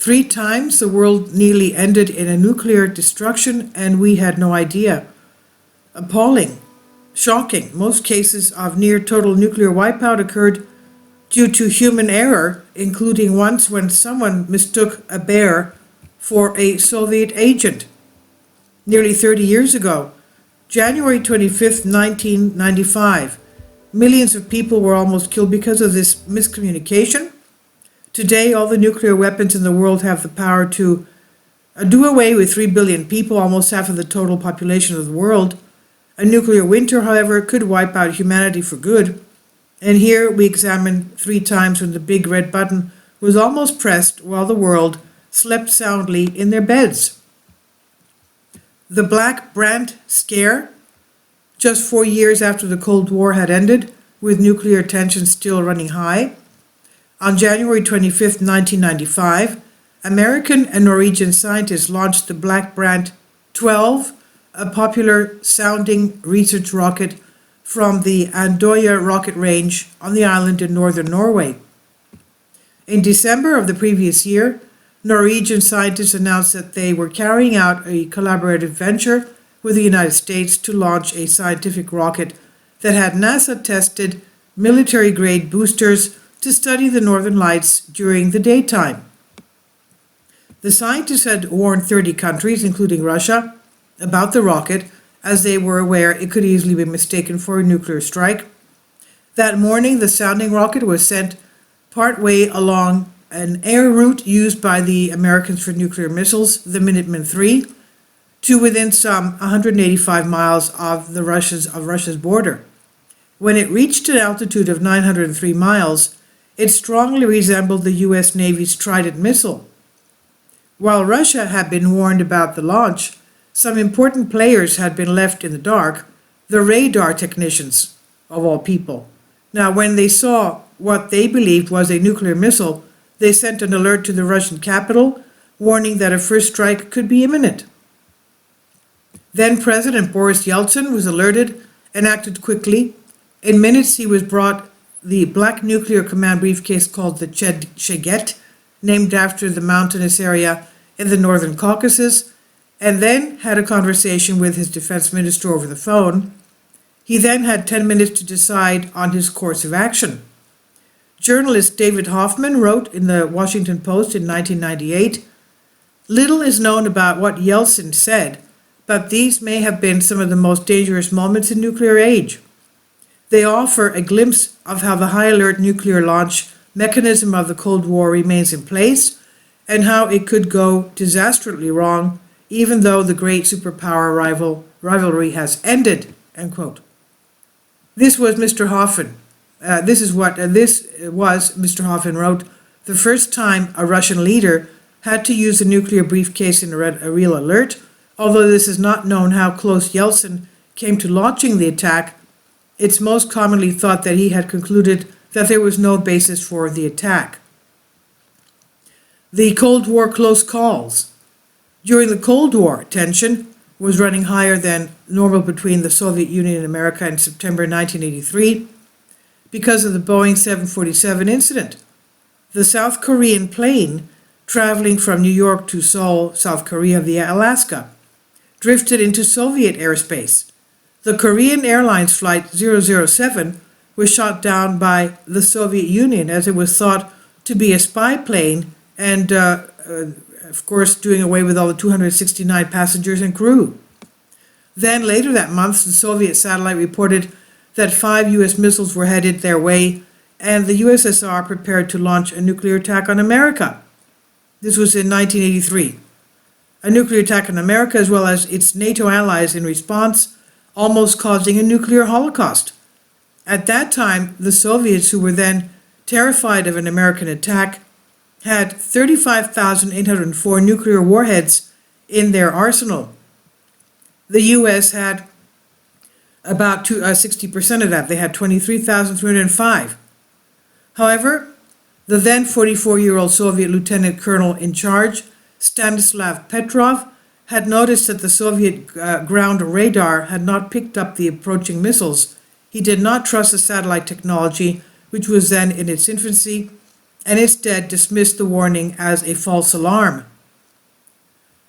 3 times the world nearly ended in a nuclear destruction and we had no idea. Appalling. Shocking. Most cases of near total nuclear wipeout occurred due to human error, including once when someone mistook a bear for a Soviet agent. Nearly 30 years ago, January 25th, 1995, millions of people were almost killed because of this miscommunication. Today, all the nuclear weapons in the world have the power to do away with 3 billion people, almost half of the total population of the world. A nuclear winter, however, could wipe out humanity for good. And here we examine 3 times when the big red button was almost pressed while the world slept soundly in their beds. The Black Brant scare, just 4 years after the Cold War had ended, with nuclear tensions still running high. On January 25, 1995, American and Norwegian scientists launched the Black Brant 12, a popular sounding research rocket from the Andøya rocket range on the island in northern Norway. In December of the previous year, Norwegian scientists announced that they were carrying out a collaborative venture with the United States to launch a scientific rocket that had NASA-tested military-grade boosters to study the northern lights during the daytime. The scientists had warned 30 countries, including Russia, about the rocket, as they were aware it could easily be mistaken for a nuclear strike. That morning, the sounding rocket was sent partway along an air route used by the Americans for nuclear missiles, the Minuteman III, to within some 185 miles of Russia's border. When it reached an altitude of 903 miles, it strongly resembled the U.S. Navy's Trident missile. While Russia had been warned about the launch, some important players had been left in the dark, the radar technicians, of all people. Now, when they saw what they believed was a nuclear missile, they sent an alert to the Russian capital, warning that a first strike could be imminent. Then President Boris Yeltsin was alerted and acted quickly. In minutes, he was brought the black nuclear command briefcase called the Cheget, named after the mountainous area in the northern Caucasus, and then had a conversation with his defense minister over the phone. He then had 10 minutes to decide on his course of action. Journalist David Hoffman wrote in the Washington Post in 1998, "Little is known about what Yeltsin said, but these may have been some of the most dangerous moments in nuclear age. They offer a glimpse of how the high alert nuclear launch mechanism of the Cold War remains in place and how it could go disastrously wrong even though the great superpower rivalry has ended," end quote. This was Mr. Hoffman. This was, Mr. Hoffman wrote, the first time a Russian leader had to use a nuclear briefcase in a real alert, although this is not known how close Yeltsin came to launching the attack. It's most commonly thought that he had concluded that there was no basis for the attack. The Cold War close calls. During the Cold War, tension was running higher than normal between the Soviet Union and America in September 1983 because of the Boeing 747 incident. The South Korean plane traveling from New York to Seoul, South Korea via Alaska, drifted into Soviet airspace. The Korean Airlines Flight 007 was shot down by the Soviet Union as it was thought to be a spy plane and of course, doing away with all the 269 passengers and crew. Then, later that month, the Soviet satellite reported that 5 U.S. missiles were headed their way, and the USSR prepared to launch a nuclear attack on America. This was in 1983. A nuclear attack on America, as well as its NATO allies in response, almost causing a nuclear holocaust. At that time, the Soviets, who were then terrified of an American attack, had 35,804 nuclear warheads in their arsenal. The U.S. had about 60% of that. They had 23,305. However, the then 44-year-old Soviet lieutenant colonel in charge, Stanislav Petrov, had noticed that the Soviet ground radar had not picked up the approaching missiles. He did not trust the satellite technology, which was then in its infancy, and instead dismissed the warning as a false alarm.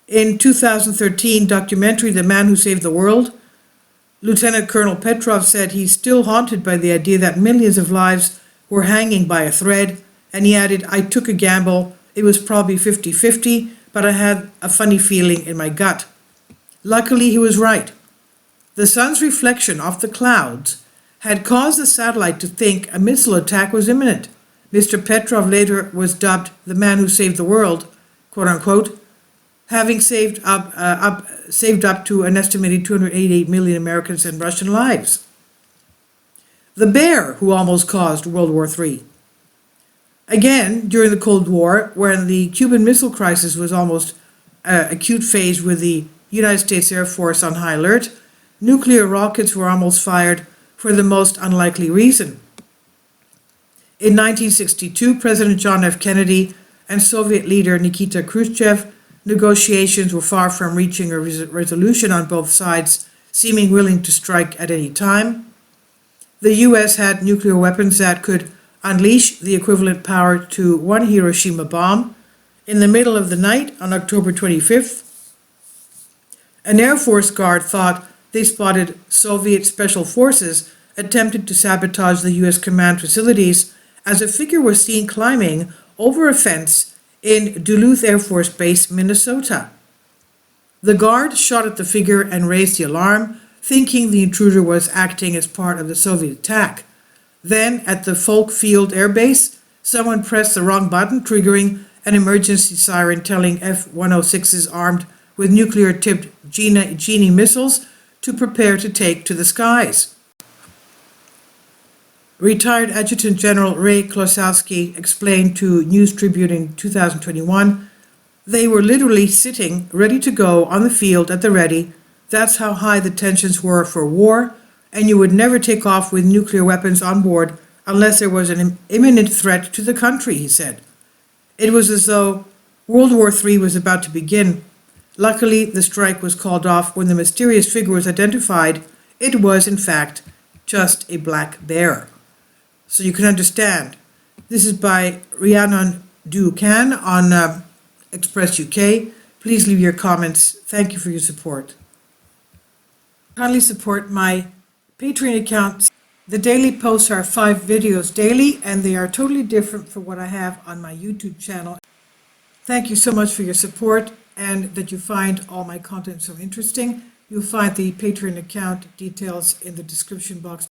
In 2013 documentary The Man Who Saved the World, Lieutenant Colonel Petrov said he's still haunted by the idea that millions of lives were hanging by a thread, and he added, "I took a gamble. It was probably 50-50, but I had a funny feeling in my gut." Luckily, he was right. The sun's reflection off the clouds had caused the satellite to think a missile attack was imminent. Mr. Petrov later was dubbed the man who saved the world, quote unquote, having saved up to an estimated 288 million Americans and Russian lives. The bear who almost caused World War III. Again, during the Cold War, when the Cuban Missile Crisis was almost acute phase with the United States Air Force on high alert, nuclear rockets were almost fired for the most unlikely reason. In 1962, President John F. Kennedy and Soviet leader Nikita Khrushchev negotiations were far from reaching a resolution on both sides, seeming willing to strike at any time. The US had nuclear weapons that could unleash the equivalent power to one Hiroshima bomb. In the middle of the night on October 25th, an Air Force guard thought they spotted Soviet special forces attempted to sabotage the US command facilities as a figure was seen climbing over a fence in Duluth Air Force Base, Minnesota. The guard shot at the figure and raised the alarm, thinking the intruder was acting as part of the Soviet attack. Then, at the Folk Field Air Base, someone pressed the wrong button, triggering an emergency siren telling F-106s armed with nuclear-tipped Genie missiles to prepare to take to the skies. Retired Adjutant General Ray Klosowski explained to News Tribune in 2021, "They were literally sitting, ready to go on the field at the ready. That's how high the tensions were for war, and you would never take off with nuclear weapons on board unless there was an imminent threat to the country," he said. It was as though World War III was about to begin. Luckily, the strike was called off when the mysterious figure was identified. It was, in fact, just a black bear. So you can understand. This is by Rhiannon Ducan on Express UK. Please leave your comments. Thank you for your support. Kindly support my Patreon account. The daily posts are 5 videos daily, and they are totally different from what I have on my YouTube channel. Thank you so much for your support and that you find all my content so interesting. You'll find the Patreon account details in the description box